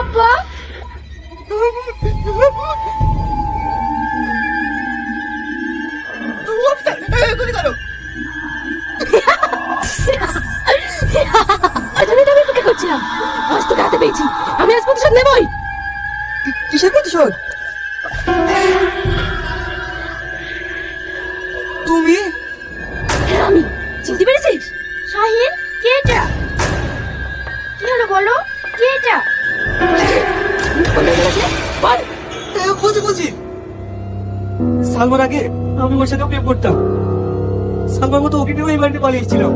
আব্বা আমি তো অপেক্ষা করছিলাম। আজ তোকে হাতে পেয়েছি, আমি আজ প্রতিশোধ নেবই। কিসের প্রতিশোধ? তুমি? হ্যাঁ আমি। চিনতে পেরেছিস? শাহিন, কে এটা? কি হলো বলো, কে এটা? বলছি সালমার আগে আমি ওর সাথে প্রেম করতাম। সালমার মতো ওকে নিয়ে এই বাড়িতে পালিয়েছিলাম।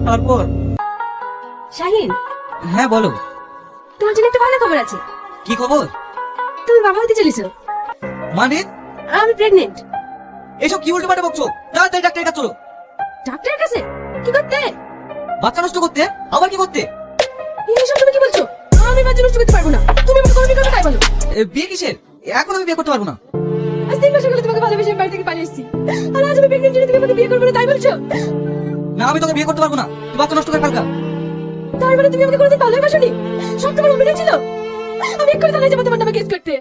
তারপর শাহিন, হ্যাঁ বলো। তোমার জন্য একটা ভালো খবর আছে। কি খবর? তুমি বাবা হতে চলেছো। মানে? আমি প্রেগনেন্ট। এসব কি উল্টো পাল্টা বকছো? তাড়াতাড়ি ডাক্তারের কাছে চলো। ডাক্তারের কাছে? কি করতে? বাচ্চা নষ্ট করতে? আবার কি করতে? এইসব তুমি কি বলছো? আমি বাচ্চা নষ্ট করতে পারবো না। তুমি আমাকে কোনো বিয়ে করবে তাই বলো। বিয়ে কিসের? এখন আমি বিয়ে করতে পারবো না। আজ 3 মাস হলো তোমাকে ভালোবেসে বাড়ি থেকে পালিয়ে এসেছি, আর আজ আমি প্রেগনেন্ট জেনে তুমি আমাকে বিয়ে করবে না তাই বলছো? না, আমি তোকে বিয়ে করতে পারবো না। তুই বাচ্চা নষ্ট করে ফেলকা। তার মানে তুমি আমাকে কোনোদিন ভালোবাসোনি? সব তোমার অভিনয় ছিল। আমি এক্ষুনি থানায় যাবো তোমার নামে কেস করতে।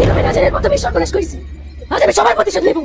এভাবে রাজারের মতো আমি সর্বনাশ করেছি। আজ আমি সবার প্রতিশোধ নেবো।